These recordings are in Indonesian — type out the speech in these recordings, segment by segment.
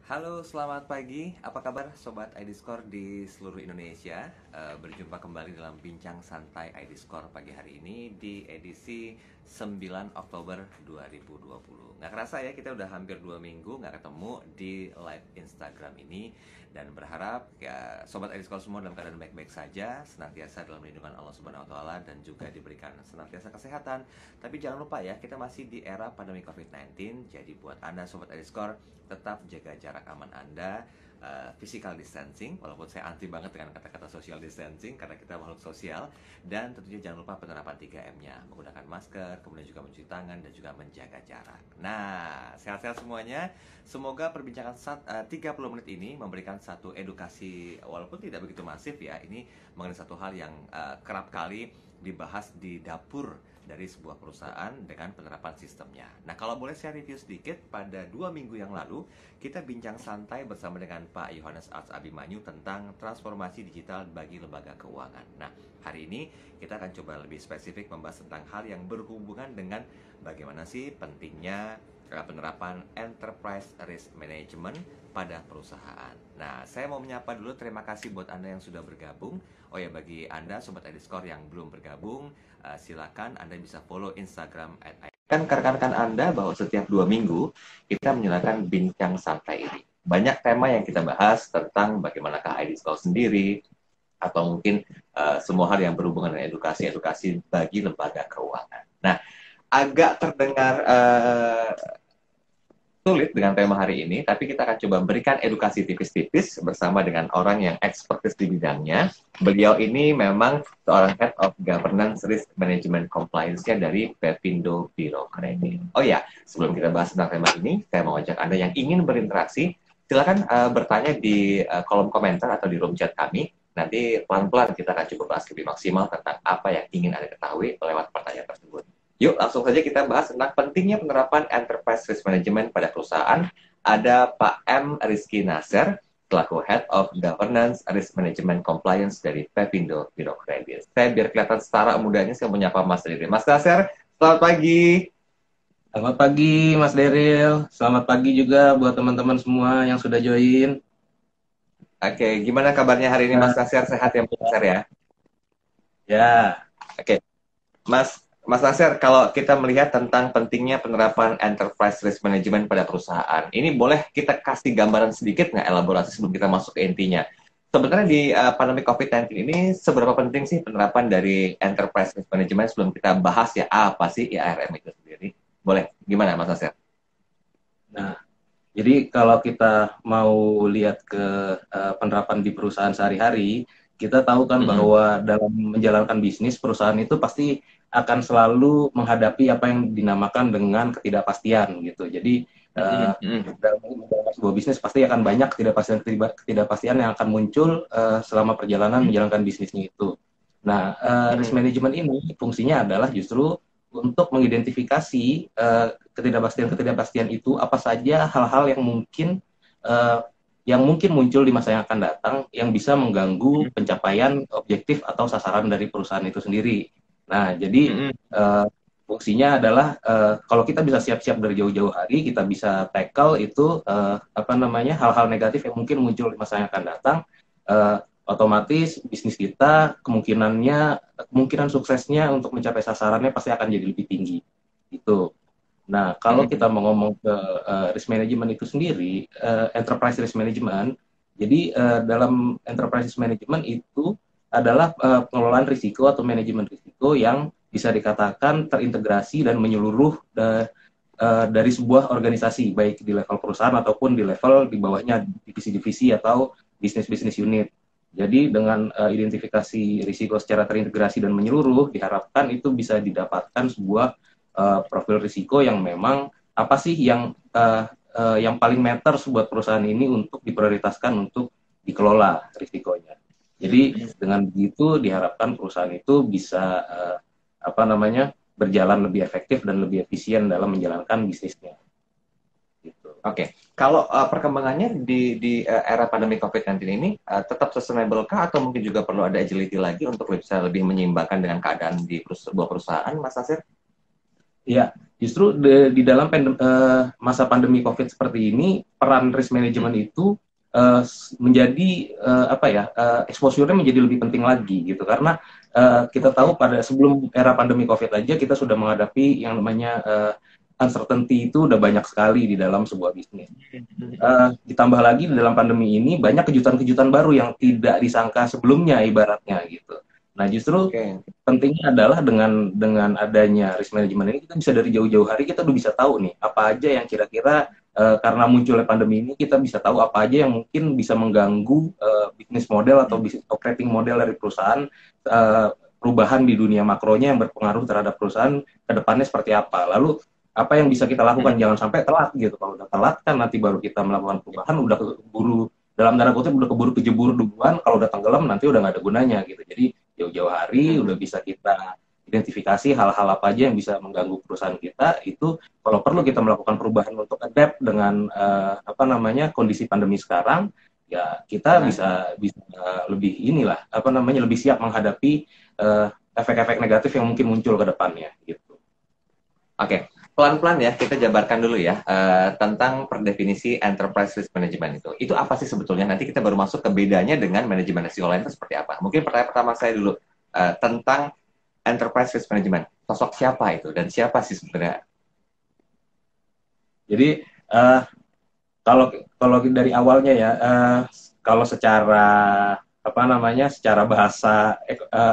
Halo, selamat pagi. Apa kabar Sobat ID Score di seluruh Indonesia? Berjumpa kembali dalam Bincang Santai ID Score pagi hari ini di edisi 9 Oktober 2020. Nggak kerasa ya, kita udah hampir 2 minggu nggak ketemu di live Instagram ini. Dan berharap ya Sobat ID Score semua dalam keadaan baik-baik saja, senantiasa dalam lindungan Allah Subhanahu wa Ta'ala, dan juga diberikan senantiasa kesehatan. Tapi jangan lupa ya, kita masih di era pandemi COVID-19. Jadi buat Anda Sobat ID Score, tetap jaga jarak aman Anda, physical distancing, walaupun saya anti banget dengan kata-kata social distancing karena kita makhluk sosial, dan tentunya jangan lupa penerapan 3M-nya, menggunakan masker, kemudian juga mencuci tangan dan juga menjaga jarak. Nah, sehat-sehat semuanya. Semoga perbincangan 30 menit ini memberikan satu edukasi, walaupun tidak begitu masif ya, ini mengenai satu hal yang kerap kali dibahas di dapur dari sebuah perusahaan dengan penerapan sistemnya. Nah, kalau boleh saya review sedikit, pada 2 minggu yang lalu kita bincang santai bersama dengan Pak Yohanes Arts Abimanyu tentang transformasi digital bagi lembaga keuangan. Nah, hari ini kita akan coba lebih spesifik membahas tentang hal yang berhubungan dengan bagaimana sih pentingnya penerapan enterprise risk management pada perusahaan. Nah, saya mau menyapa dulu, terima kasih buat Anda yang sudah bergabung. Oh ya, bagi Anda Sobat ID Score yang belum bergabung, silakan Anda bisa follow Instagram kan rekan-rekan Anda bahwa setiap 2 minggu kita menyalakan bincang santai ini. Banyak tema yang kita bahas tentang bagaimanakah ID Score sendiri, atau mungkin semua hal yang berhubungan dengan edukasi bagi lembaga keuangan. Nah, agak terdengar sulit dengan tema hari ini, tapi kita akan coba berikan edukasi tipis-tipis bersama dengan orang yang expertise di bidangnya. Beliau ini memang seorang Head of Governance Risk Management Compliance-nya dari Pepindo Biro Kredit. Oh ya, sebelum kita bahas tentang tema ini, saya mau ajak Anda yang ingin berinteraksi, silakan bertanya di kolom komentar atau di room chat kami. Nanti pelan-pelan kita akan coba bahas lebih maksimal tentang apa yang ingin Anda ketahui lewat pertanyaan tersebut. Yuk, langsung saja kita bahas tentang pentingnya penerapan enterprise risk management pada perusahaan. Ada Pak M. Rizky Nasser, selaku Head of Governance Risk Management Compliance dari Pepindo Biro Kredit. Saya biar kelihatan setara mudanya, saya menyapa Mas Riri. Mas Nasser, selamat pagi. Selamat pagi Mas Deril, selamat pagi juga buat teman-teman semua yang sudah join. Oke, gimana kabarnya hari ini Mas Nah, Nasser? Sehat ya Mas Nasser ya? ya, Oke, Mas Nasir, kalau kita melihat tentang pentingnya penerapan enterprise risk management pada perusahaan, ini boleh kita kasih gambaran sedikit nggak, elaborasi sebelum kita masuk ke intinya? Sebenarnya di pandemi COVID-19 ini, seberapa penting sih penerapan dari enterprise risk management sebelum kita bahas ya apa sih IARM itu sendiri? Boleh, gimana Mas Nasir? nah, jadi kalau kita mau lihat ke penerapan di perusahaan sehari-hari, kita tahu kan Mm-mm. bahwa dalam menjalankan bisnis perusahaan itu pasti akan selalu menghadapi apa yang dinamakan dengan ketidakpastian gitu. Jadi Mm-mm. Mm-mm. dalam menjalankan sebuah bisnis pasti akan banyak ketidakpastian yang akan muncul selama perjalanan menjalankan bisnisnya itu. Nah, risk Mm-mm. management ini fungsinya adalah justru untuk mengidentifikasi ketidakpastian-ketidakpastian itu apa saja hal-hal uh, yang mungkin muncul di masa yang akan datang yang bisa mengganggu pencapaian objektif atau sasaran dari perusahaan itu sendiri. Nah, jadi Mm-mm. fungsinya adalah kalau kita bisa siap-siap dari jauh-jauh hari, kita bisa tackle itu apa namanya hal-hal negatif yang mungkin muncul di masa yang akan datang. Uh, Otomatis bisnis kita kemungkinan suksesnya untuk mencapai sasarannya pasti akan jadi lebih tinggi. Itu. Nah, kalau Mm-mm. kita mau ngomong ke risk management itu sendiri, enterprise risk management, jadi dalam enterprise risk management itu adalah pengelolaan risiko atau manajemen risiko yang bisa dikatakan terintegrasi dan menyeluruh dari sebuah organisasi, baik di level perusahaan ataupun di level di bawahnya divisi-divisi atau bisnis-bisnis unit. Jadi dengan identifikasi risiko secara terintegrasi dan menyeluruh, diharapkan itu bisa didapatkan sebuah profil risiko yang memang apa sih yang paling matter buat perusahaan ini untuk diprioritaskan untuk dikelola risikonya. Jadi Mm-mm. dengan begitu diharapkan perusahaan itu bisa apa namanya berjalan lebih efektif dan lebih efisien dalam menjalankan bisnisnya. Gitu. Oke, kalau perkembangannya di era pandemi COVID-19 ini tetap sustainable kah atau mungkin juga perlu ada agility lagi untuk bisa lebih menyeimbangkan dengan keadaan di sebuah perusahaan, Mas Nasir? Iya. Justru di dalam masa pandemi COVID seperti ini, peran risk management itu menjadi apa ya, exposure-nya menjadi lebih penting lagi gitu, karena kita tahu pada sebelum era pandemi COVID aja kita sudah menghadapi yang namanya uncertainty itu udah banyak sekali di dalam sebuah bisnis. Ditambah lagi di dalam pandemi ini banyak kejutan-kejutan baru yang tidak disangka sebelumnya ibaratnya gitu. Nah justru Oke. pentingnya adalah dengan adanya risk management ini kita bisa dari jauh-jauh hari kita udah bisa tahu nih apa aja yang kira-kira karena munculnya pandemi ini kita bisa tahu apa aja yang mungkin bisa mengganggu bisnis model atau bisnis operating model dari perusahaan, perubahan di dunia makronya yang berpengaruh terhadap perusahaan ke depannya seperti apa. Lalu apa yang bisa kita lakukan, jangan sampai telat gitu. Kalau udah telat kan nanti baru kita melakukan perubahan, udah keburu dalam tanda kutip udah keburu kejebur duluan, kalau udah tenggelam nanti udah nggak ada gunanya gitu. Jadi jauh-jauh hari udah bisa kita identifikasi hal-hal apa aja yang bisa mengganggu perusahaan kita, itu kalau perlu kita melakukan perubahan untuk adapt dengan apa namanya kondisi pandemi sekarang, ya kita bisa lebih inilah apa namanya lebih siap menghadapi efek-efek negatif yang mungkin muncul ke depannya gitu. Oke, pelan-pelan ya kita jabarkan dulu ya tentang perdefinisi enterprise risk management itu. Itu apa sih sebetulnya? Nanti kita baru masuk ke bedanya dengan manajemen risiko lain itu seperti apa. Mungkin pertanyaan pertama saya dulu tentang enterprise risk management. Sosok siapa itu dan siapa sih sebenarnya? Jadi kalau kalau dari awalnya ya, kalau secara apa namanya secara bahasa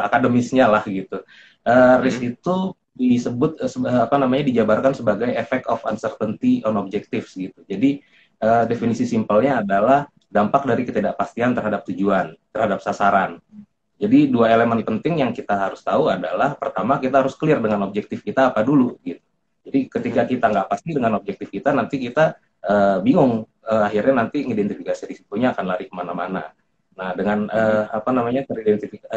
akademisnya lah gitu, risk itu disebut apa namanya dijabarkan sebagai effect of uncertainty on objectives gitu. Jadi definisi simpelnya adalah dampak dari ketidakpastian terhadap tujuan, terhadap sasaran. Jadi dua elemen penting yang kita harus tahu adalah pertama kita harus clear dengan objektif kita apa dulu gitu. Jadi ketika kita nggak pasti dengan objektif kita, nanti kita bingung, akhirnya nanti mengidentifikasi risikonya akan lari kemana-mana. Nah dengan apa namanya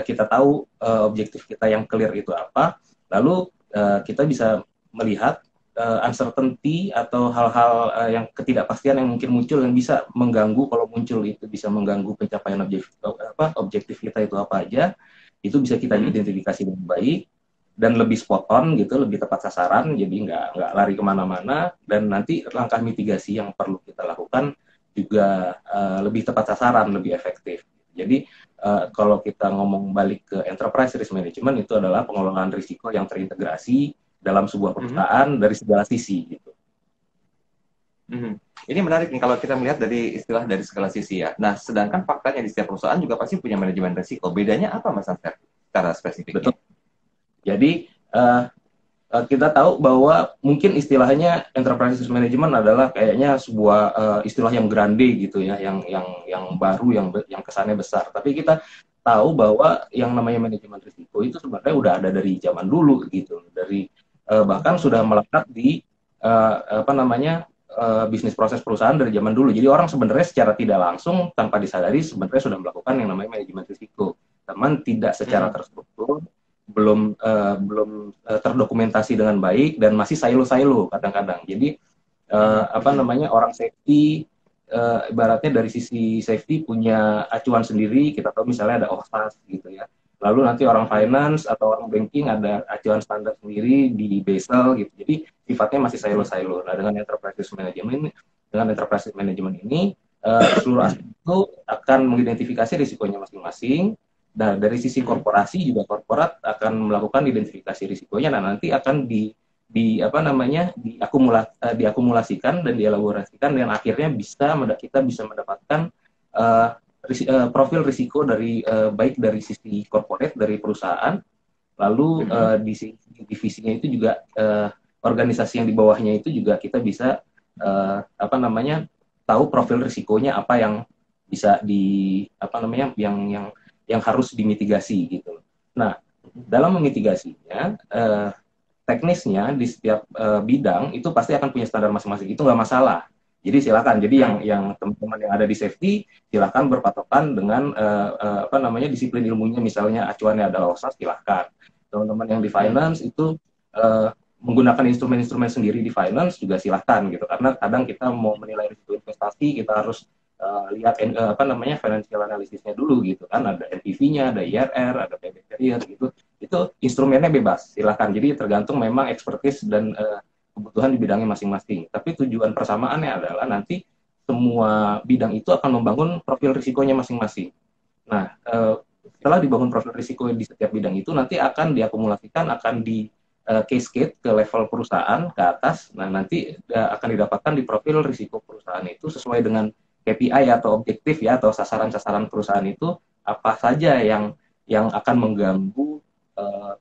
kita tahu objektif kita yang clear itu apa, lalu kita bisa melihat uncertainty atau hal-hal yang ketidakpastian yang mungkin muncul yang bisa mengganggu, kalau muncul itu bisa mengganggu pencapaian objektif kita itu apa aja, itu bisa kita identifikasi dengan baik dan lebih spot on gitu, lebih tepat sasaran, jadi nggak lari kemana-mana, dan nanti langkah mitigasi yang perlu kita lakukan juga lebih tepat sasaran, lebih efektif. Jadi kalau kita ngomong balik ke enterprise risk management, itu adalah pengelolaan risiko yang terintegrasi dalam sebuah perusahaan dari segala sisi gitu. Ini menarik nih kalau kita melihat dari istilah dari segala sisi ya. Nah, sedangkan faktanya di setiap perusahaan juga pasti punya manajemen risiko. Bedanya apa Mas Ansar secara spesifiknya? Betul. Jadi kita tahu bahwa mungkin istilahnya enterprise risk management adalah kayaknya sebuah istilah yang grande gitu ya, yang baru, yang kesannya besar. Tapi kita tahu bahwa yang namanya manajemen risiko itu sebenarnya udah ada dari zaman dulu gitu, dari bahkan sudah melekat di apa namanya bisnis proses perusahaan dari zaman dulu. Jadi orang sebenarnya secara tidak langsung tanpa disadari sebenarnya sudah melakukan yang namanya manajemen risiko, teman tidak secara terstruktur, belum terdokumentasi dengan baik, dan masih silo-silo kadang-kadang. Jadi apa namanya orang safety ibaratnya dari sisi safety punya acuan sendiri, kita tahu misalnya ada OHSAS gitu ya. Lalu nanti orang finance atau orang banking ada acuan standar sendiri di Basel gitu. Jadi sifatnya masih silo-silo. Nah dengan enterprise management ini seluruh aspek itu akan mengidentifikasi risikonya masing-masing. Nah, dari sisi korporasi juga korporat akan melakukan identifikasi risikonya, nah nanti akan apa namanya diakumulasikan dan dielaborasikan, dan akhirnya kita bisa mendapatkan profil risiko dari baik dari sisi corporate dari perusahaan, lalu di sisi divisinya itu juga organisasi yang di bawahnya itu juga kita bisa apa namanya tahu profil risikonya apa yang bisa apa namanya yang harus dimitigasi gitu. Nah, dalam memitigasinya, teknisnya di setiap bidang itu pasti akan punya standar masing-masing. Itu nggak masalah. Jadi silakan. Jadi yang teman-teman yang ada di safety silakan berpatokan dengan apa namanya disiplin ilmunya. Misalnya acuannya adalah OHSAS, silakan. Teman-teman yang di finance itu menggunakan instrumen-instrumen sendiri di finance juga silakan gitu. Karena kadang kita mau menilai risiko investasi kita harus lihat apa namanya financial analysisnya dulu gitu kan, ada NPV-nya, ada IRR, ada payback period gitu. Itu instrumennya bebas, silakan. Jadi tergantung memang expertise dan kebutuhan di bidangnya masing-masing. Tapi tujuan persamaannya adalah nanti semua bidang itu akan membangun profil risikonya masing-masing. Nah, setelah dibangun profil risiko di setiap bidang itu, nanti akan diakumulasikan, akan di cascade ke level perusahaan ke atas. Nah, nanti akan didapatkan di profil risiko perusahaan itu sesuai dengan KPI atau objektif ya, atau sasaran-sasaran perusahaan itu apa saja yang akan mengganggu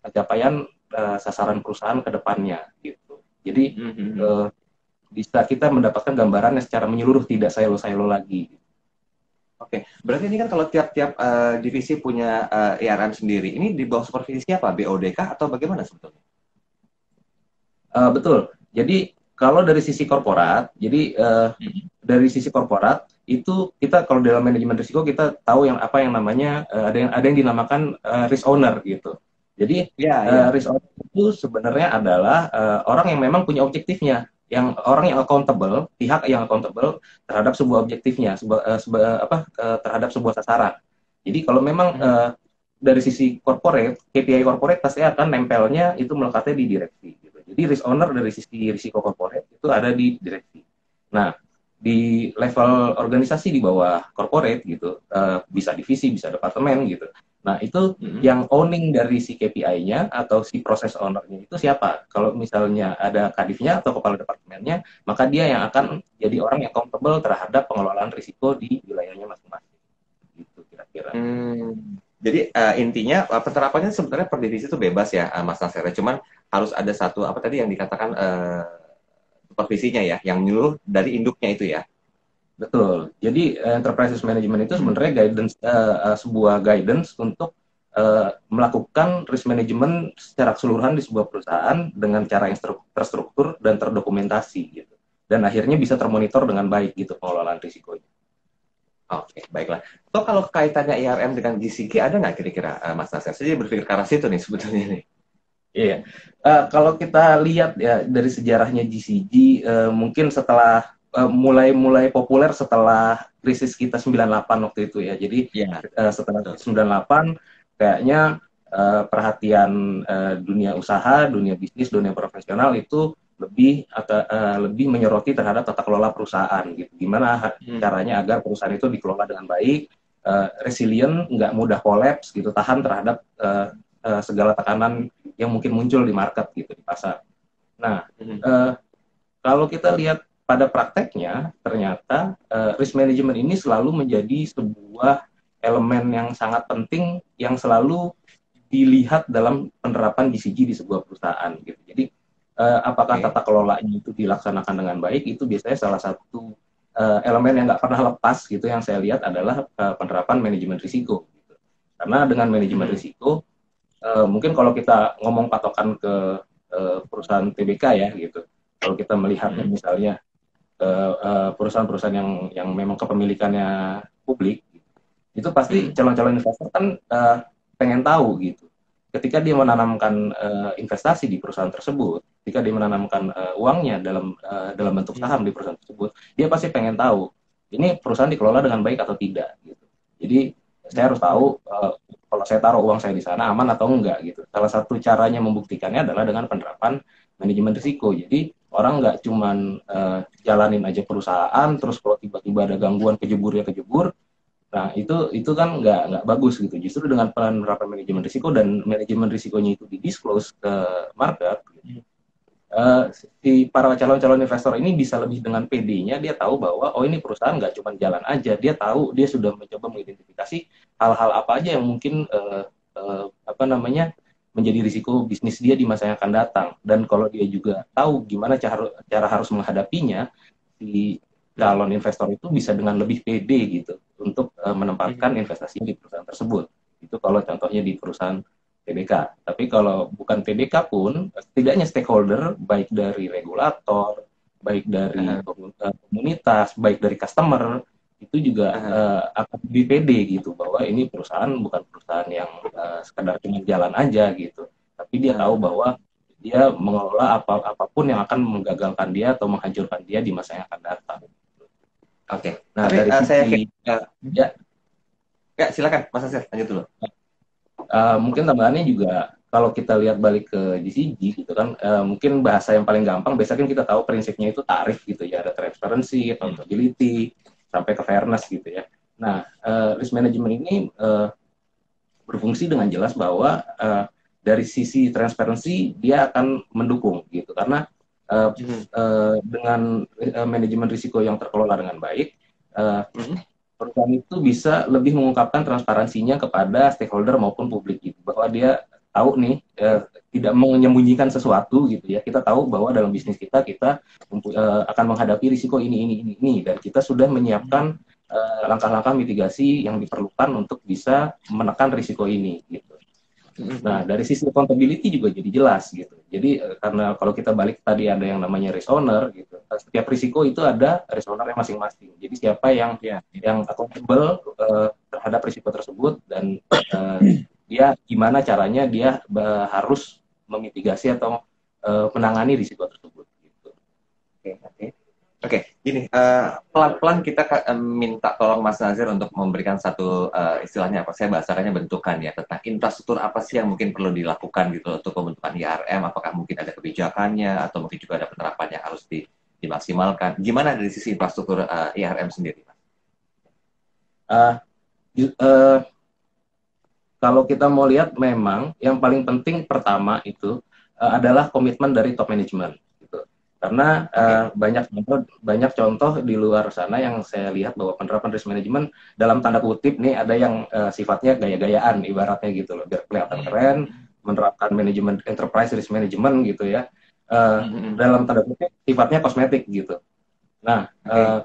pencapaian sasaran perusahaan ke depannya gitu. Jadi bisa kita mendapatkan gambarannya secara menyeluruh, tidak silo-silo lagi. Oke, berarti ini kan kalau tiap-tiap divisi punya ERM sendiri, ini di bawah supervisi apa? BOD kah atau bagaimana sebetulnya? Betul. Jadi kalau dari sisi korporat, jadi dari sisi korporat itu kita kalau dalam manajemen risiko kita tahu yang apa yang namanya ada yang dinamakan risk owner gitu. Jadi risk owner itu sebenarnya adalah orang yang memang punya objektifnya, yang orang yang accountable, pihak yang accountable terhadap sebuah objektifnya, terhadap sebuah sasaran. Jadi kalau memang dari sisi corporate, KPI corporate pasti akan nempelnya itu melekatnya di direksi. Gitu. Jadi risk owner dari sisi risiko corporate itu ada di direksi. Nah, di level organisasi di bawah corporate gitu, bisa divisi, bisa departemen gitu. Nah, itu yang owning dari si KPI-nya atau si proses owner-nya itu siapa? Kalau misalnya ada kadifnya atau kepala departemennya, maka dia yang akan jadi orang yang accountable terhadap pengelolaan risiko di wilayahnya masing-masing. Gitu kira-kira. Jadi intinya penerapannya sebenarnya per divisi itu bebas ya, Mas Nasir. Cuman harus ada satu apa tadi yang dikatakan supervisinya ya, yang menyeluruh dari induknya itu ya. Betul. Jadi enterprise management itu sebenarnya guidance sebuah guidance untuk melakukan risk management secara keseluruhan di sebuah perusahaan dengan cara yang terstruktur dan terdokumentasi gitu. Dan akhirnya bisa termonitor dengan baik gitu pengelolaan risikonya. Oke, baiklah. So kalau kaitannya IRM dengan GCG ada nggak kira-kira Mas Nasir? Saya berpikir ke arah situ nih sebetulnya nih. Iya. Kalau kita lihat ya dari sejarahnya GCG mungkin setelah mulai populer setelah krisis kita 98 waktu itu ya. Jadi setelah 98 kayaknya perhatian dunia usaha, dunia bisnis, dunia profesional itu lebih menyoroti terhadap tata kelola perusahaan gitu. Gimana caranya agar perusahaan itu dikelola dengan baik, resilient, nggak mudah kolaps gitu, tahan terhadap segala tekanan yang mungkin muncul di market gitu, di pasar. Nah, kalau kita lihat pada prakteknya, ternyata risk management ini selalu menjadi sebuah elemen yang sangat penting yang selalu dilihat dalam penerapan GCG di sebuah perusahaan gitu. Jadi apakah tata kelolanya itu dilaksanakan dengan baik, itu biasanya salah satu elemen yang nggak pernah lepas gitu yang saya lihat adalah penerapan manajemen risiko gitu. Karena dengan manajemen risiko mungkin kalau kita ngomong patokan ke perusahaan TBK ya gitu, kalau kita melihatnya misalnya perusahaan-perusahaan yang memang kepemilikannya publik gitu, itu pasti calon-calon investor kan pengen tahu gitu ketika dia menanamkan investasi di perusahaan tersebut, ketika dia menanamkan uangnya dalam bentuk saham di perusahaan tersebut, dia pasti pengen tahu ini perusahaan dikelola dengan baik atau tidak gitu. Jadi saya harus tahu kalau saya taruh uang saya di sana aman atau enggak gitu. Salah satu caranya membuktikannya adalah dengan penerapan manajemen risiko. Jadi orang nggak cuman jalanin aja perusahaan, terus kalau tiba-tiba ada gangguan kejebur. Nah itu kan nggak bagus gitu. Justru dengan penerapan manajemen risiko dan manajemen risikonya itu didisclose ke market, gitu, si para calon-calon investor ini bisa lebih dengan PD-nya, dia tahu bahwa oh ini perusahaan nggak cuma jalan aja, dia tahu, dia sudah mencoba mengidentifikasi hal-hal apa aja yang mungkin menjadi risiko bisnis dia di masa yang akan datang. Dan kalau dia juga tahu gimana cara harus menghadapinya, si calon investor itu bisa dengan lebih PD gitu untuk menempatkan investasinya di perusahaan tersebut. Itu kalau contohnya di perusahaan TBK. Tapi kalau bukan TBK pun, setidaknya stakeholder, baik dari regulator, baik dari komunitas, baik dari customer, itu juga akan lebih pede gitu, bahwa ini perusahaan bukan perusahaan yang sekedar cuma jalan aja gitu. Tapi dia tahu bahwa dia mengelola apapun yang akan menggagalkan dia atau menghancurkan dia di masa yang akan datang. Oke. Nah, dari sisi ya silakan Mas Asir, lanjut dulu. Mungkin tambahannya juga kalau kita lihat balik ke GCG gitu kan, mungkin bahasa yang paling gampang, biasanya kan kita tahu prinsipnya itu tarif gitu ya, ada transparency, accountability, sampai ke fairness gitu ya. Nah, risk management ini berfungsi dengan jelas bahwa dari sisi transparansi dia akan mendukung gitu, karena dengan manajemen risiko yang terkelola dengan baik, perusahaan itu bisa lebih mengungkapkan transparansinya kepada stakeholder maupun publik gitu, bahwa dia tahu nih, tidak menyembunyikan sesuatu gitu ya. Kita tahu bahwa dalam bisnis kita akan menghadapi risiko ini, dan kita sudah menyiapkan langkah-langkah mitigasi yang diperlukan untuk bisa menekan risiko ini gitu. Nah, dari sisi accountability juga jadi jelas gitu. Jadi karena kalau kita balik tadi ada yang namanya risk owner gitu. Setiap risiko itu ada risk owner-nya masing-masing. Jadi siapa yang accountable terhadap risiko tersebut, dan dia gimana caranya dia harus memitigasi atau menangani risiko tersebut gitu. Oke, gini, pelan-pelan kita minta tolong Mas Nazir untuk memberikan satu istilahnya apa? Saya bahasanya bentukan ya, tentang infrastruktur apa sih yang mungkin perlu dilakukan gitu untuk pembentukan IRM. Apakah mungkin ada kebijakannya atau mungkin juga ada penerapan yang harus dimaksimalkan? Gimana dari sisi infrastruktur IRM sendiri, Mas? Kalau kita mau lihat, memang yang paling penting pertama itu adalah komitmen dari top management. Karena banyak contoh di luar sana yang saya lihat bahwa penerapan risk management dalam tanda kutip nih ada yang sifatnya gaya-gayaan ibaratnya gitu loh, biar kelihatan keren, menerapkan manajemen enterprise risk management gitu ya, dalam tanda kutip sifatnya kosmetik gitu. Nah,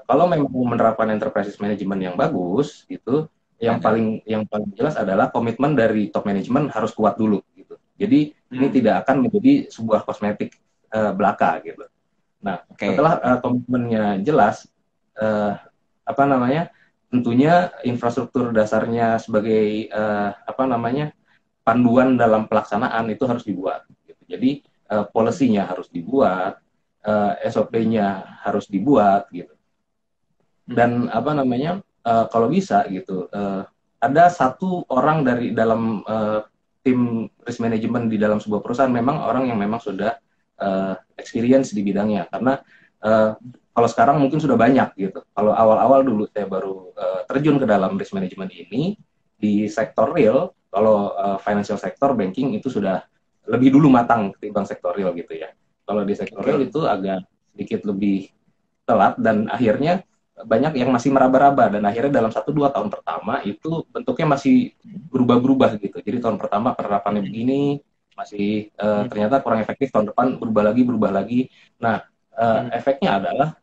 kalau memang menerapkan enterprise risk management yang bagus gitu, yang paling jelas adalah komitmen dari top management harus kuat dulu gitu. Jadi ini tidak akan menjadi sebuah kosmetik belaka gitu. Nah, setelah komitmennya jelas, tentunya infrastruktur dasarnya sebagai panduan dalam pelaksanaan itu harus dibuat. Gitu. Jadi policy-nya harus dibuat, SOP-nya harus dibuat, gitu. Dan kalau bisa gitu, ada satu orang dari dalam tim risk management di dalam sebuah perusahaan, memang orang yang memang sudah experience di bidangnya, karena kalau sekarang mungkin sudah banyak gitu. Kalau awal-awal dulu saya baru terjun ke dalam risk management ini di sektor real, kalau financial sector, banking itu sudah lebih dulu matang ketimbang sektor real gitu ya. Kalau di sektor real itu agak sedikit lebih telat, dan akhirnya banyak yang masih meraba-raba, dan akhirnya dalam 1-2 tahun pertama itu bentuknya masih berubah-berubah gitu. Jadi tahun pertama penerapannya begini, masih ternyata kurang efektif, tahun depan berubah lagi. Nah, efeknya adalah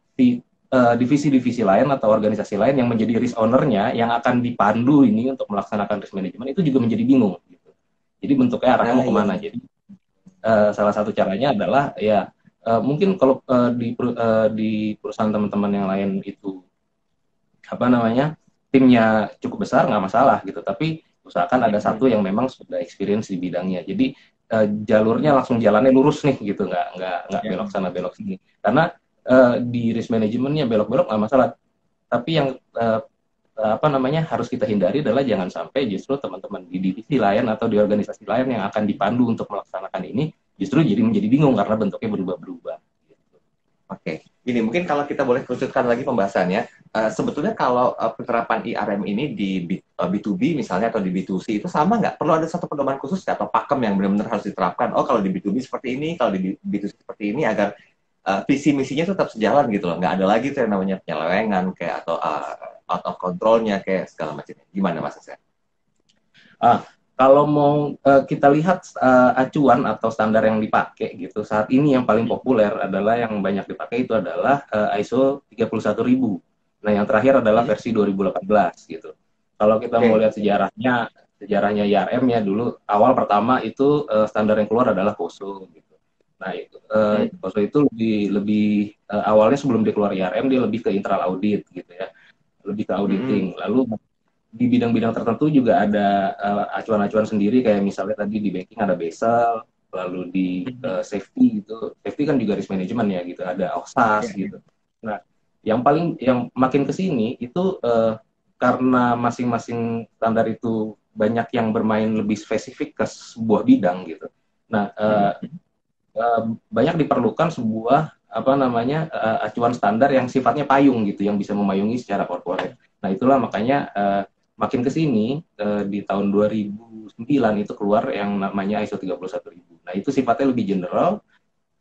divisi-divisi lain atau organisasi lain yang menjadi risk owner-nya yang akan dipandu ini untuk melaksanakan risk management itu juga menjadi bingung gitu. Jadi bentuknya arahnya mau kemana. Jadi salah satu caranya adalah ya mungkin kalau di perusahaan teman-teman yang lain itu timnya cukup besar, nggak masalah gitu, tapi usahakan ada satu yang memang sudah experience di bidangnya. Jadi jalurnya langsung jalannya lurus nih gitu, nggak belok sana belok sini. Karena di risk manajemennya belok-belok nggak masalah, tapi yang harus kita hindari adalah jangan sampai justru teman-teman di divisi lain atau di organisasi lain yang akan dipandu untuk melaksanakan ini justru menjadi bingung karena bentuknya berubah-berubah. Oke, ini mungkin kalau kita boleh kerucutkan lagi pembahasannya, sebetulnya kalau penerapan IRM ini di B2B misalnya atau di B2C itu sama nggak? Perlu ada satu pedoman khusus atau pakem yang benar-benar harus diterapkan? Oh, kalau di B2B seperti ini, kalau di B2C seperti ini, agar visi misinya tetap sejalan gitu loh. Nggak ada lagi tuh yang namanya penyelewengan kayak atau out of control-nya kayak segala macam. Gimana Mas Asep? Kalau mau kita lihat acuan atau standar yang dipakai gitu, saat ini yang paling populer adalah yang banyak dipakai itu adalah ISO 31000. Nah, yang terakhir adalah versi 2018 gitu. Kalau kita mau lihat sejarahnya IRM-nya dulu, awal pertama itu standar yang keluar adalah COSO gitu. Nah, COSO itu lebih awalnya sebelum dia keluar IRM, dia lebih ke internal audit gitu ya. Lebih ke auditing. Lalu di bidang-bidang tertentu juga ada acuan-acuan sendiri, kayak misalnya tadi di banking ada Basel, lalu di safety gitu. Safety kan juga risk management ya gitu, ada OXAS gitu. Nah, yang makin ke sini itu karena masing-masing standar itu banyak yang bermain lebih spesifik ke sebuah bidang gitu. Nah, banyak diperlukan sebuah apa namanya acuan standar yang sifatnya payung gitu, yang bisa memayungi secara corporate. Nah, itulah makanya makin ke sini di tahun 2009 itu keluar yang namanya ISO 31000. Nah, itu sifatnya lebih general,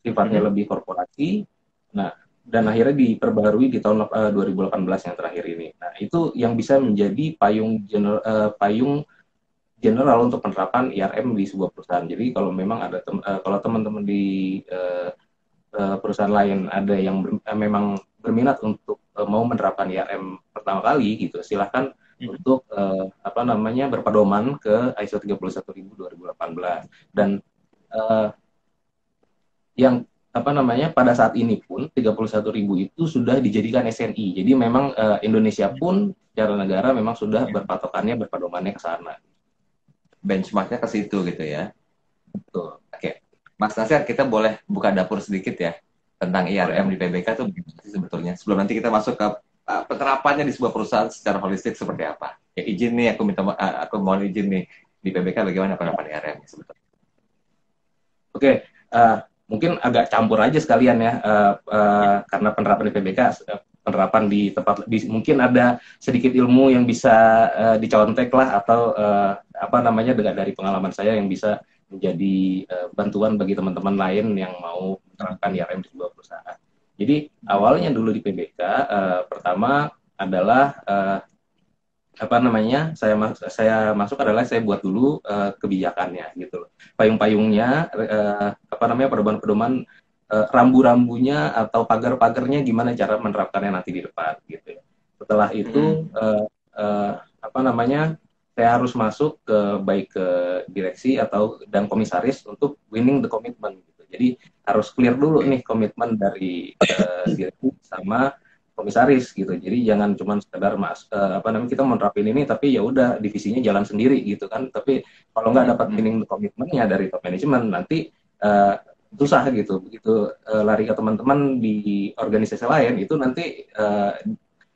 sifatnya lebih korporasi. Nah, dan akhirnya diperbarui di tahun 2018 yang terakhir ini. Nah, itu yang bisa menjadi payung general untuk penerapan IRM di sebuah perusahaan. Jadi kalau memang ada kalau teman-teman di perusahaan lain ada yang memang berminat untuk mau menerapkan IRM pertama kali gitu, silahkan untuk apa namanya berpedoman ke ISO 31000 2018. Dan yang apa namanya pada saat ini pun 31000 itu sudah dijadikan SNI. Jadi memang Indonesia pun secara negara memang sudah berpatokannya berpedomannya ke sana. Benchmarknya ke situ gitu ya. Betul. Oke, Mas Nasir, kita boleh buka dapur sedikit ya tentang IRM di PBK itu gimana sih sebetulnya? Sebelum nanti kita masuk ke penerapannya di sebuah perusahaan secara holistik seperti apa? Ya izin nih, aku mohon izin nih di PBK bagaimana penerapan IRM sebetulnya? Oke, mungkin agak campur aja sekalian ya, karena penerapan di PBK, penerapan di tempat, mungkin ada sedikit ilmu yang bisa dicontek lah, atau apa namanya dari pengalaman saya yang bisa menjadi bantuan bagi teman-teman lain yang mau menerapkan IRM di sebuah perusahaan. Jadi awalnya dulu di PBK, pertama adalah apa namanya saya masuk adalah saya buat dulu kebijakannya gitu loh, payung-payungnya, apa namanya pedoman-pedoman, rambu-rambunya atau pagar-pagarnya gimana cara menerapkannya nanti di depan gitu ya. Setelah itu apa namanya saya harus masuk ke baik ke direksi atau dan komisaris untuk winning the commitment gitu. Jadi harus clear dulu nih komitmen dari direksi sama komisaris gitu. Jadi jangan cuma sekedar apa namanya kita menerapin ini tapi ya udah divisinya jalan sendiri gitu kan. Tapi kalau nggak dapat winning komitmennya dari top management nanti susah gitu. Begitu lari ke teman-teman di organisasi lain itu nanti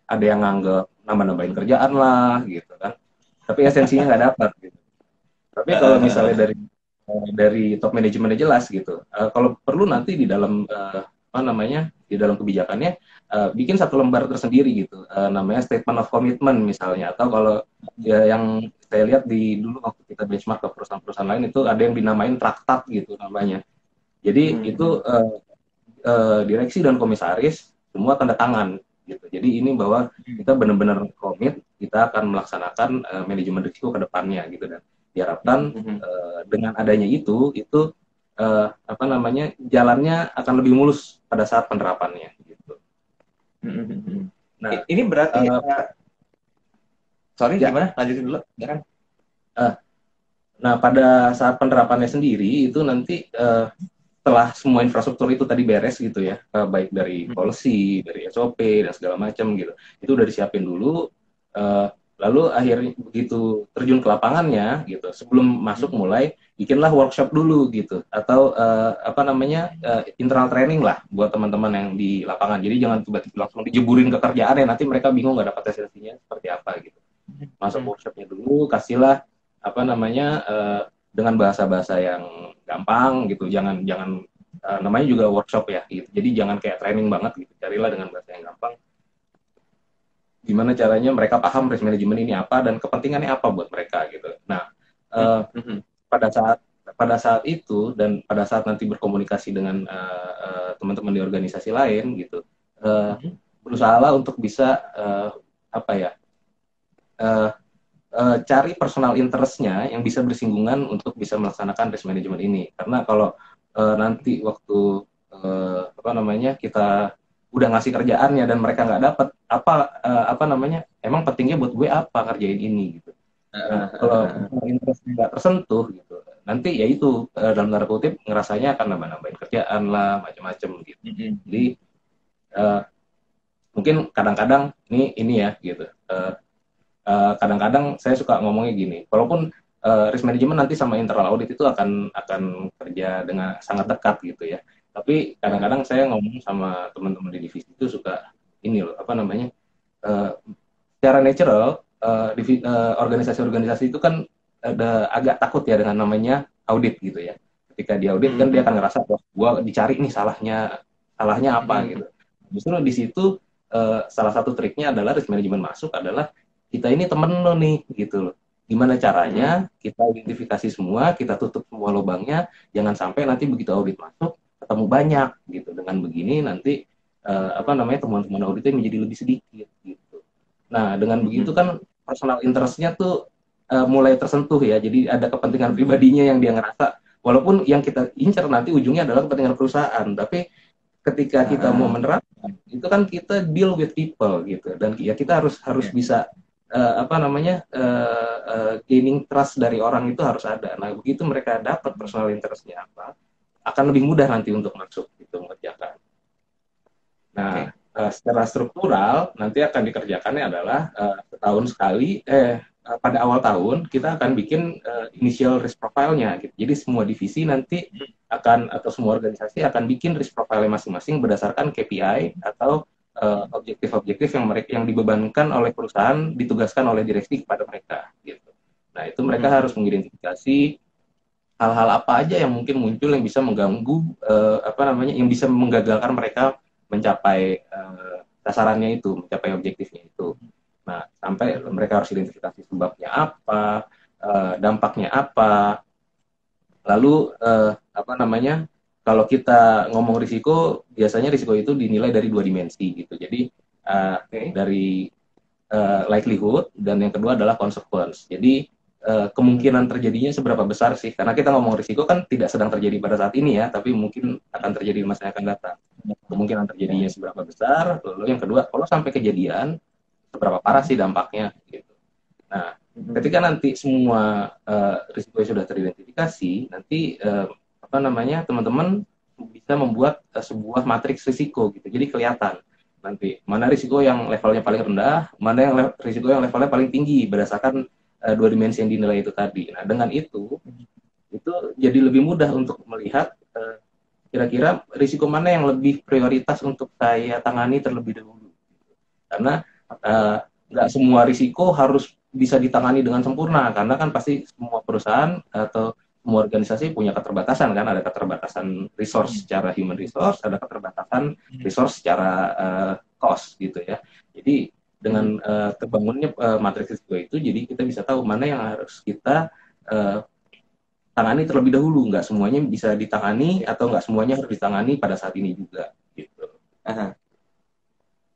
ada yang nganggep nambah-nambahin kerjaan lah gitu kan. Tapi esensinya nggak dapat gitu. Tapi kalau misalnya dari top manajemennya jelas gitu. Kalau perlu nanti di dalam apa namanya di dalam kebijakannya bikin satu lembar tersendiri gitu, namanya statement of commitment misalnya, atau kalau ya, yang saya lihat di dulu waktu kita benchmark ke perusahaan-perusahaan lain itu ada yang dinamain traktat gitu namanya. Jadi itu direksi dan komisaris semua tanda tangan gitu. Jadi ini bahwa kita benar-benar komit kita akan melaksanakan manajemen risiko ke depannya gitu, dan diharapkan dengan adanya itu apa namanya jalannya akan lebih mulus pada saat penerapannya gitu. Nah, ini berarti sorry ya. Gimana? Lanjutin dulu, ya kan? Nah, pada saat penerapannya sendiri itu nanti setelah semua infrastruktur itu tadi beres gitu ya, baik dari policy, dari SOP dan segala macam gitu, itu udah disiapin dulu. Lalu akhirnya begitu terjun ke lapangannya gitu, sebelum masuk mulai bikinlah workshop dulu gitu, atau apa namanya internal training lah buat teman-teman yang di lapangan. Jadi jangan tiba-tiba langsung dijeburin ke kerjaan ya, nanti mereka bingung nggak dapat esensinya seperti apa gitu. Masuk workshopnya dulu, kasihlah apa namanya dengan bahasa-bahasa yang gampang gitu, jangan namanya juga workshop ya gitu. Jadi jangan kayak training banget gitu, carilah dengan bahasa yang gampang. Gimana caranya mereka paham risk management ini apa dan kepentingannya apa buat mereka gitu. Nah, pada saat itu dan pada saat nanti berkomunikasi dengan teman-teman di organisasi lain gitu, berusahalah untuk bisa apa ya cari personal interest-nya yang bisa bersinggungan untuk bisa melaksanakan risk management ini. Karena kalau nanti waktu apa namanya kita udah ngasih kerjaannya dan mereka nggak dapat apa namanya emang pentingnya buat gue apa kerjain ini gitu. Nah, kalau interestnya nggak tersentuh gitu, nanti ya itu dalam tanda kutip ngerasanya akan nambah-nambahin kerjaan lah macam-macam gitu. Jadi mungkin kadang-kadang ini ya gitu. Kadang-kadang saya suka ngomongnya gini, walaupun risk management nanti sama internal audit itu akan kerja dengan sangat dekat gitu ya. Tapi kadang-kadang saya ngomong sama teman-teman di divisi itu suka ini loh, apa namanya, secara natural organisasi-organisasi itu kan ada agak takut ya dengan namanya audit gitu ya. Ketika dia audit kan dia akan ngerasa, wah, gua dicari nih salahnya apa gitu. Justru di situ salah satu triknya adalah risk management masuk adalah kita ini temen lo nih gitu loh. Gimana caranya kita identifikasi semua, kita tutup semua lubangnya, jangan sampai nanti begitu audit masuk ketemu banyak gitu. Dengan begini nanti temuan-temuan auditnya menjadi lebih sedikit gitu. Nah, dengan begitu kan personal interest-nya tuh mulai tersentuh ya. Jadi ada kepentingan pribadinya yang dia ngerasa, walaupun yang kita incar nanti ujungnya adalah kepentingan perusahaan, tapi ketika kita mau menerapkan itu kan kita deal with people gitu, dan ya kita harus bisa gaining trust dari orang itu harus ada. Nah, begitu mereka dapat personal interest-nya apa, akan lebih mudah nanti untuk masuk gitu mengerjakan. Nah, secara struktural nanti akan dikerjakannya adalah setahun sekali pada awal tahun kita akan bikin initial risk profile-nya gitu. Jadi semua divisi nanti atau semua organisasi akan bikin risk profile masing-masing berdasarkan KPI atau objektif-objektif yang dibebankan oleh perusahaan, ditugaskan oleh direksi kepada mereka gitu. Nah, itu mereka harus mengidentifikasi hal-hal apa aja yang mungkin muncul yang bisa mengganggu yang bisa menggagalkan mereka mencapai sasarannya itu, mencapai objektifnya itu. Nah, sampai mereka harus identifikasi sebabnya apa, dampaknya apa. Lalu kalau kita ngomong risiko, biasanya risiko itu dinilai dari 2 dimensi gitu. Jadi dari likelihood, dan yang kedua adalah consequence. Jadi kemungkinan terjadinya seberapa besar sih? Karena kita ngomong risiko kan tidak sedang terjadi pada saat ini ya, tapi mungkin akan terjadi di masa yang akan datang. Kemungkinan terjadinya seberapa besar, lalu yang kedua, kalau sampai kejadian, seberapa parah sih dampaknya gitu. Nah, ketika nanti semua risiko sudah teridentifikasi, nanti teman-teman bisa membuat sebuah matriks risiko gitu. Jadi kelihatan nanti mana risiko yang levelnya paling rendah, mana yang risiko yang levelnya paling tinggi berdasarkan 2 dimensi yang dinilai itu tadi. Nah, dengan itu jadi lebih mudah untuk melihat kira-kira risiko mana yang lebih prioritas untuk saya tangani terlebih dahulu. Karena nggak semua risiko harus bisa ditangani dengan sempurna, karena kan pasti semua perusahaan atau semua organisasi punya keterbatasan kan, ada keterbatasan resource secara human resource, ada keterbatasan resource secara cost gitu ya. Jadi dengan terbangunnya matriks risiko itu, jadi kita bisa tahu mana yang harus kita tangani terlebih dahulu. Nggak semuanya bisa ditangani atau nggak semuanya harus ditangani pada saat ini juga gitu.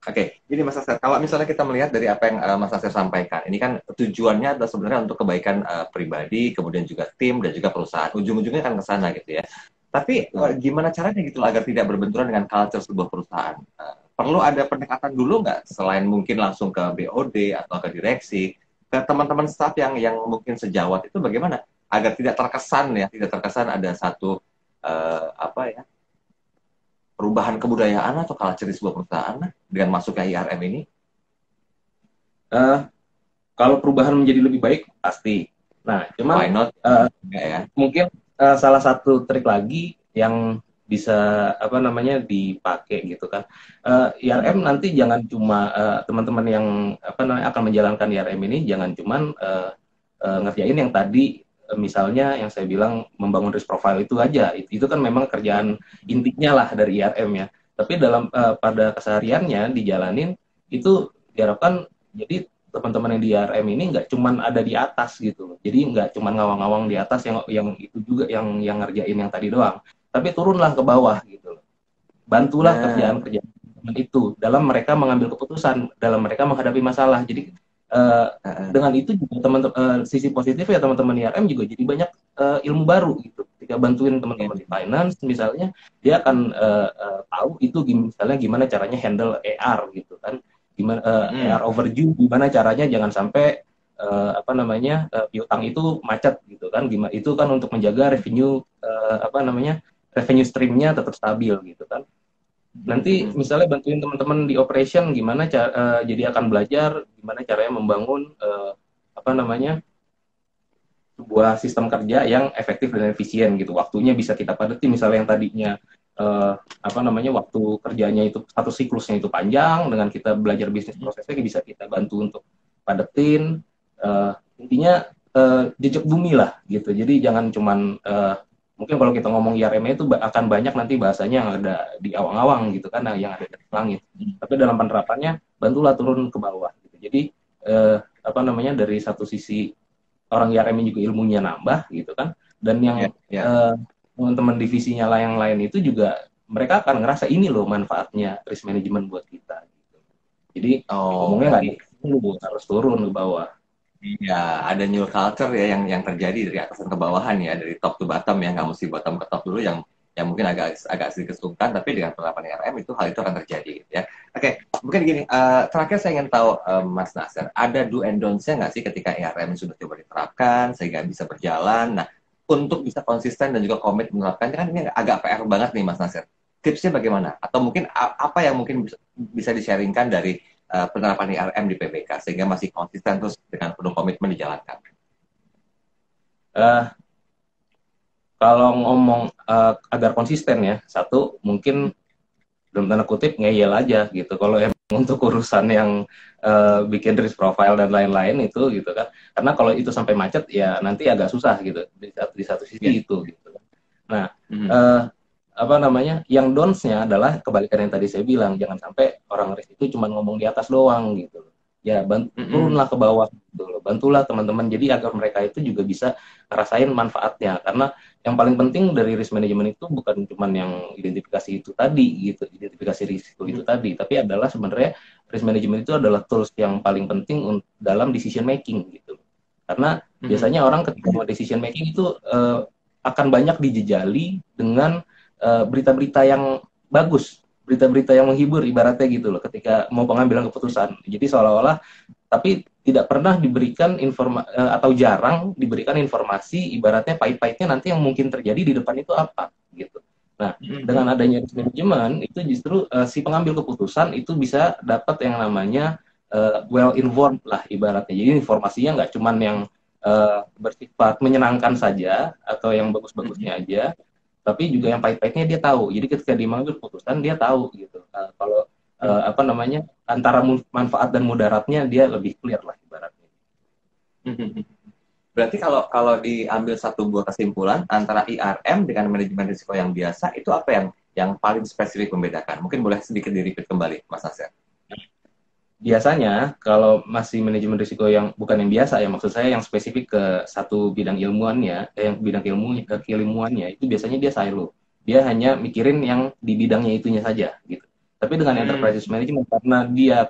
Oke, jadi Mas Asep, kalau misalnya kita melihat dari apa yang Mas Asep sampaikan, ini kan tujuannya adalah sebenarnya untuk kebaikan pribadi, kemudian juga tim dan juga perusahaan. Ujung-ujungnya kan ke sana gitu ya. Tapi gimana caranya gitu agar tidak berbenturan dengan culture sebuah perusahaan? Perlu ada pendekatan dulu nggak, selain mungkin langsung ke BOD atau ke direksi, ke teman-teman staff yang mungkin sejawat itu bagaimana? Agar tidak terkesan ada satu perubahan kebudayaan atau culture di sebuah perusahaan dengan masuknya IRM ini? Kalau perubahan menjadi lebih baik pasti. Nah, cuma mungkin salah satu trik lagi yang bisa dipakai gitu kan. IRM nanti jangan cuma teman-teman yang akan menjalankan IRM ini jangan cuma ngerjain yang tadi, misalnya yang saya bilang membangun risk profile itu aja, itu kan memang kerjaan intinya lah dari IRM ya. Tapi pada kesehariannya dijalanin itu diharapkan jadi teman-teman yang di IRM ini nggak cuman ada di atas gitu. Jadi nggak cuman ngawang-ngawang di atas yang itu juga yang ngerjain yang tadi doang. Tapi turunlah ke bawah gitu. Bantulah kerjaan-kerjaan itu dalam mereka mengambil keputusan, dalam mereka menghadapi masalah. Jadi dengan itu juga sisi positif ya, teman-teman IRM juga jadi banyak ilmu baru gitu. Ketika bantuin teman-teman di finance misalnya, dia akan tahu itu misalnya gimana caranya handle AR gitu kan, gimana AR overdue, gimana caranya jangan sampai piutang itu macet gitu kan, gimana itu kan untuk menjaga revenue revenue streamnya tetap stabil gitu kan. Nanti misalnya bantuin teman-teman di operation gimana jadi akan belajar gimana caranya membangun sebuah sistem kerja yang efektif dan efisien gitu. Waktunya bisa kita padati, misalnya yang tadinya waktu kerjanya itu satu siklusnya itu panjang, dengan kita belajar bisnis prosesnya bisa kita bantu untuk padetin. Intinya jejak bumi lah gitu. Jadi jangan cuman mungkin kalau kita ngomong IRM itu akan banyak nanti bahasanya yang ada di awang-awang gitu kan, yang ada di langit. Tapi dalam penerapannya bantulah turun ke bawah gitu. Jadi apa namanya, dari satu sisi orang IRM juga ilmunya nambah gitu kan, dan yang teman-teman divisinya yang lain itu juga mereka akan ngerasa ini loh manfaatnya risk management buat kita gitu. Jadi ngomongnya nggak dulu, harus turun ke bawah. Iya, ada new culture ya yang terjadi dari atas ke bawahan ya, dari top to bottom ya, nggak mesti bottom ke top dulu yang mungkin agak sedikit sungkan, tapi dengan penerapan IRM itu hal itu akan terjadi ya. Oke, mungkin gini, terakhir saya ingin tahu Mas Nasir, ada do and don'ts-nya nggak sih ketika IRM sudah coba diterapkan sehingga bisa berjalan? Nah, untuk bisa konsisten dan juga komit menerapkan, kan ini agak PR banget nih Mas Nasir. Tipsnya bagaimana? Atau mungkin apa yang mungkin bisa di-sharingkan dari penerapan IRM di PBK sehingga masih konsisten terus dengan penuh komitmen dijalankan? Kalau ngomong agar konsisten ya, satu mungkin dalam tanda kutip ngeyel aja gitu. Kalau emang untuk urusan yang bikin risk profile dan lain-lain itu gitu kan, karena kalau itu sampai macet ya nanti agak susah gitu di satu sisi itu gitu. Nah apa namanya, yang don'ts-nya adalah kebalikan yang tadi saya bilang, jangan sampai orang risk itu cuma ngomong di atas doang gitu. Ya turunlah ke bawah gitu loh. Bantulah teman-teman jadi agar mereka itu juga bisa ngerasain manfaatnya, karena yang paling penting dari risk management itu bukan cuma yang identifikasi itu tadi gitu, identifikasi risiko itu tadi, tapi adalah sebenarnya risk management itu adalah tools yang paling penting dalam decision making gitu. Karena biasanya orang ketika mau decision making itu akan banyak dijejali dengan berita-berita yang bagus, berita-berita yang menghibur ibaratnya gitu loh ketika mau pengambilan keputusan. Jadi seolah-olah tapi tidak pernah diberikan atau jarang diberikan informasi ibaratnya pahit-pahitnya nanti yang mungkin terjadi di depan itu apa gitu. Nah, dengan adanya risk management itu justru si pengambil keputusan itu bisa dapat yang namanya well informed lah ibaratnya. Jadi informasinya nggak cuman yang bersifat menyenangkan saja atau yang bagus-bagusnya aja, tapi juga yang pahit-pahitnya dia tahu. Jadi ketika dia mengambil keputusan dia tahu gitu. Kalau apa namanya, antara manfaat dan mudaratnya dia lebih clear lah ibaratnya. Berarti kalau diambil satu buah kesimpulan antara IRM dengan manajemen risiko yang biasa, itu apa yang paling spesifik membedakan? Mungkin boleh sedikit di-repeat kembali, Mas Nasir. Biasanya kalau masih manajemen risiko yang bukan yang biasa ya, maksud saya yang spesifik ke satu bidang ilmuannya, yang bidang keilmuannya itu biasanya dia silo. Dia hanya mikirin yang di bidangnya itunya saja gitu. Tapi dengan enterprise management, karena dia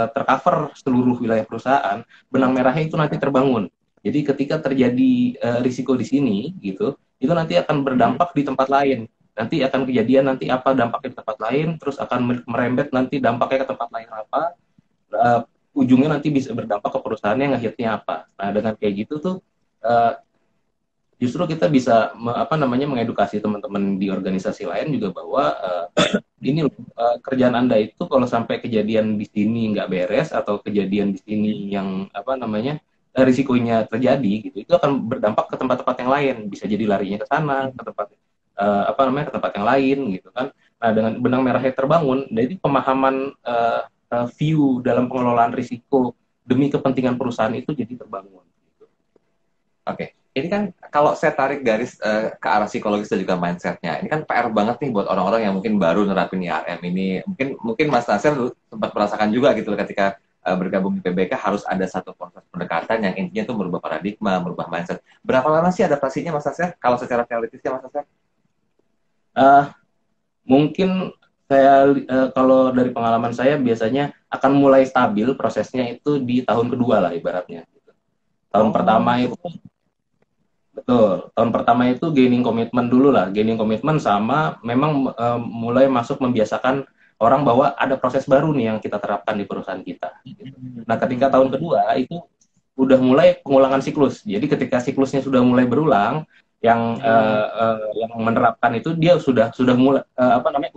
tercover seluruh wilayah perusahaan, benang merahnya itu nanti terbangun. Jadi ketika terjadi risiko di sini gitu, itu nanti akan berdampak di tempat lain. Nanti akan kejadian nanti apa dampaknya di tempat lain, terus akan merembet nanti dampaknya ke tempat lain apa, ujungnya nanti bisa berdampak ke perusahaannya yang akhirnya apa. Nah dengan kayak gitu tuh justru kita bisa mengedukasi teman-teman di organisasi lain juga bahwa ini loh, kerjaan Anda itu kalau sampai kejadian di sini nggak beres atau kejadian di sini yang risikonya terjadi gitu, itu akan berdampak ke tempat-tempat yang lain, bisa jadi larinya ke sana, ke tempat ke tempat yang lain gitu kan. Nah dengan benang merahnya terbangun, jadi pemahaman view dalam pengelolaan risiko demi kepentingan perusahaan itu jadi terbangun. Gitu. Oke. Ini kan kalau saya tarik garis ke arah psikologis dan juga mindset-nya, ini kan PR banget nih buat orang-orang yang mungkin baru nerapin IRM ini. Mungkin Mas Nasir sempat merasakan juga gitu ketika bergabung di PBK harus ada satu proses pendekatan yang intinya itu merubah paradigma, merubah mindset. Berapa lama sih adaptasinya Mas Nasir? Kalau secara teoritisnya Mas Nasir? Mungkin saya kalau dari pengalaman saya biasanya akan mulai stabil prosesnya itu di tahun kedua lah ibaratnya. Tahun pertama itu betul. Tahun pertama itu gaining komitmen dulu lah, gaining komitmen sama memang mulai masuk membiasakan orang bahwa ada proses baru nih yang kita terapkan di perusahaan kita. Nah, ketika tahun kedua itu udah mulai pengulangan siklus. Jadi ketika siklusnya sudah mulai berulang, yang menerapkan itu dia sudah mulai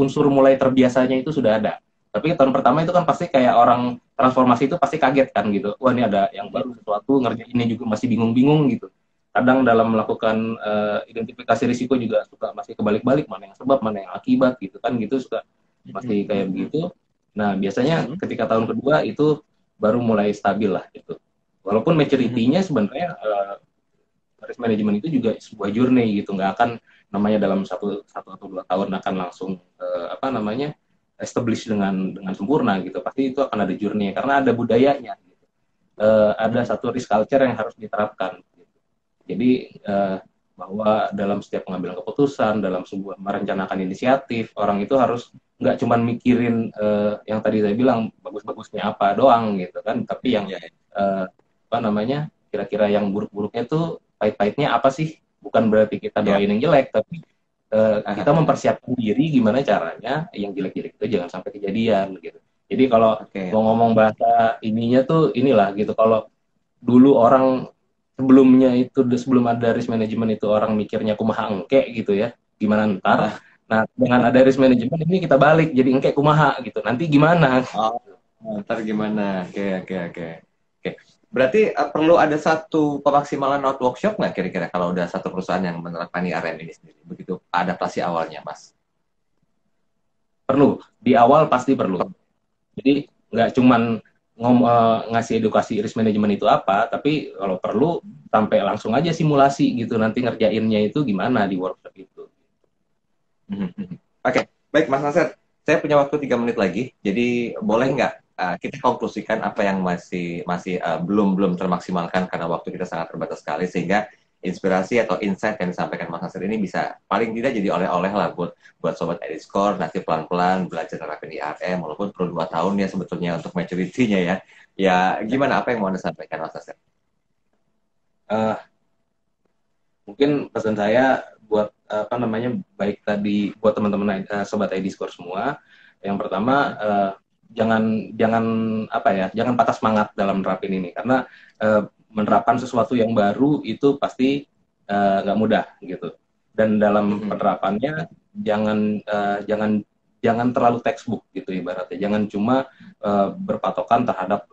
unsur mulai terbiasanya itu sudah ada. Tapi tahun pertama itu kan pasti kayak orang transformasi itu pasti kaget kan gitu. Wah, ini ada yang baru sesuatu, ngerjainnya juga masih bingung-bingung gitu. Kadang dalam melakukan identifikasi risiko juga suka masih kebalik-balik, mana yang sebab, mana yang akibat gitu kan, gitu suka masih kayak begitu. Nah, biasanya ketika tahun kedua itu baru mulai stabil lah gitu. Walaupun maturity-nya sebenarnya risk management itu juga sebuah journey gitu, nggak akan namanya dalam satu atau 2 tahun akan langsung apa namanya establish dengan sempurna gitu. Pasti itu akan ada journey karena ada budayanya gitu. Ada satu risk culture yang harus diterapkan gitu. Jadi bahwa dalam setiap pengambilan keputusan, dalam sebuah merencanakan inisiatif, orang itu harus nggak cuma mikirin yang tadi saya bilang bagus-bagusnya apa doang gitu kan, tapi yang apa namanya kira-kira yang buruk-buruknya tuh pahit-pahitnya apa sih? Bukan berarti kita doain yang jelek, tapi kita mempersiapkan diri gimana caranya yang jelek-jelek itu jangan sampai kejadian gitu. Jadi kalau mau ngomong bahasa ininya tuh inilah gitu, kalau dulu orang sebelum ada risk management itu orang mikirnya kumaha engke gitu ya, gimana ntar. Nah, dengan ada risk management ini kita balik jadi engke kumaha gitu. Nanti gimana? Oh, ntar gimana? Oke. Berarti perlu ada satu pemaksimalan out workshop nggak kira-kira kalau udah satu perusahaan yang menerapkan IRM ini sendiri? Begitu adaptasi awalnya, Mas? Perlu. Di awal pasti perlu. Jadi nggak cuman ngasih edukasi risk management itu apa, tapi kalau perlu sampai langsung aja simulasi gitu, nanti ngerjainnya itu gimana di workshop itu. Oke, baik Mas Nasir, saya punya waktu 3 menit lagi, jadi boleh nggak kita konklusikan apa yang masih belum termaksimalkan karena waktu kita sangat terbatas sekali, sehingga inspirasi atau insight yang disampaikan Mas Nasir ini bisa paling tidak jadi oleh-oleh lah buat sobat Ediscore nanti pelan-pelan belajar terapin IRM, walaupun perlu 2 tahun ya sebetulnya untuk maturity-nya ya. Ya gimana, apa yang mau Anda sampaikan Mas Nasir? Mungkin pesan saya buat apa namanya baik tadi buat teman-teman sobat Ediscore semua, yang pertama jangan apa ya, jangan patah semangat dalam nerapin ini karena menerapkan sesuatu yang baru itu pasti nggak mudah gitu. Dan dalam penerapannya jangan terlalu textbook gitu ibaratnya. Jangan cuma berpatokan terhadap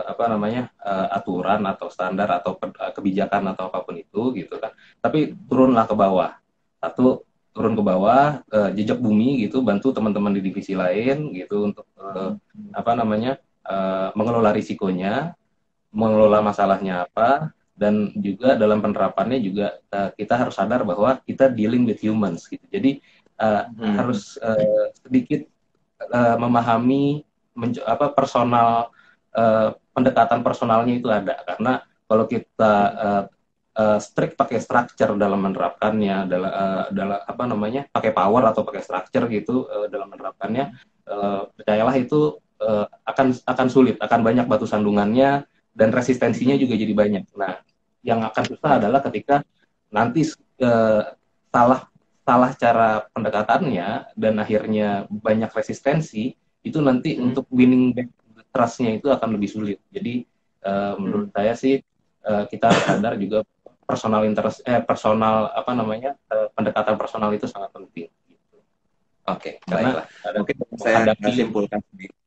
apa namanya aturan atau standar atau kebijakan atau apapun itu gitu kan. Tapi turunlah ke bawah. Turun ke bawah, jejak bumi gitu, bantu teman-teman di divisi lain gitu untuk apa namanya mengelola risikonya, mengelola masalahnya apa, dan juga dalam penerapannya juga kita harus sadar bahwa kita dealing with humans gitu. Jadi harus sedikit memahami personal pendekatan personalnya itu ada, karena kalau kita strict pakai structure dalam menerapkannya, dalam apa namanya pakai power atau pakai structure gitu dalam menerapkannya, percayalah itu akan sulit, akan banyak batu sandungannya dan resistensinya juga jadi banyak. Nah, yang akan susah adalah ketika nanti salah cara pendekatannya dan akhirnya banyak resistensi, itu nanti untuk winning back trust-nya itu akan lebih sulit. Jadi menurut saya sih kita sadar juga personal apa namanya pendekatan personal itu sangat penting. Gitu. Oke, baiklah. Mungkin saya simpulkan sedikit.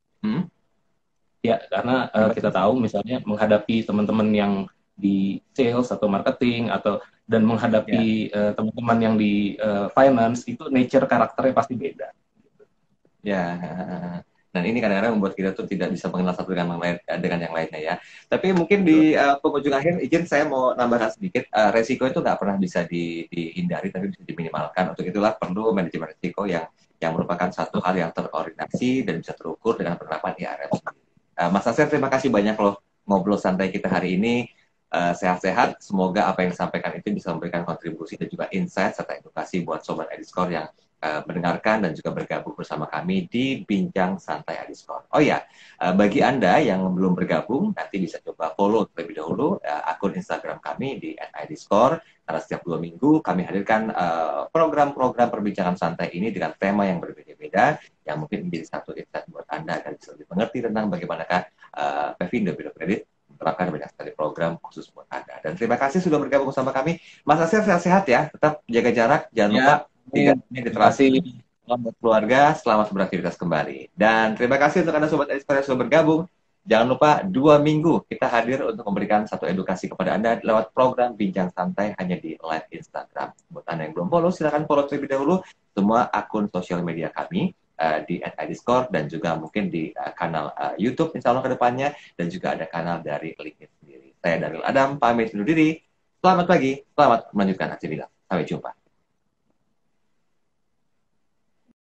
Ya, karena kita tahu misalnya menghadapi teman-teman yang di sales atau marketing dan menghadapi teman-teman yang di finance itu nature karakternya pasti beda. Gitu. Ya. Dan ini kadang-kadang membuat kita tuh tidak bisa mengenal satu dengan yang lainnya ya. Tapi mungkin di penghujung akhir, izin saya mau nambahkan sedikit. Resiko itu nggak pernah bisa dihindari, tapi bisa diminimalkan. Untuk itulah perlu manajemen resiko yang merupakan satu hal yang terkoordinasi dan bisa terukur dengan penerapan IRM sendiri. Mas Nasir, terima kasih banyak loh ngobrol santai kita hari ini. Sehat-sehat. Semoga apa yang disampaikan itu bisa memberikan kontribusi dan juga insight serta edukasi buat Sobat Ediscore yang mendengarkan dan juga bergabung bersama kami di Bincang Santai Ediscore. Oh ya, bagi Anda yang belum bergabung, nanti bisa coba follow terlebih dahulu akun Instagram kami di @ediscore, karena setiap 2 minggu kami hadirkan program-program perbincangan santai ini dengan tema yang berbeda-beda, yang mungkin menjadi satu insight buat Anda agar bisa lebih mengerti tentang bagaimanakah Pevindo Biro Kredit menerapkan banyak sekali program khusus buat Anda. Dan terima kasih sudah bergabung bersama kami. Mas Nasir, sehat-sehat ya, tetap jaga jarak, jangan lupa 3 menit literasi. Selamat keluarga, selamat beraktivitas kembali. Dan terima kasih untuk Anda Sobat Ediscore yang sudah bergabung. Jangan lupa 2 minggu kita hadir untuk memberikan satu edukasi kepada Anda lewat program Bincang Santai hanya di live Instagram. Buat Anda yang belum follow, silakan follow terlebih dahulu semua akun sosial media kami di @ediscore dan juga mungkin di kanal YouTube insya Allah ke depannya, dan juga ada kanal dari LinkedIn sendiri. Saya Daryl Adam, pamit undur diri. Selamat pagi, selamat melanjutkan aktivitas. Sampai jumpa.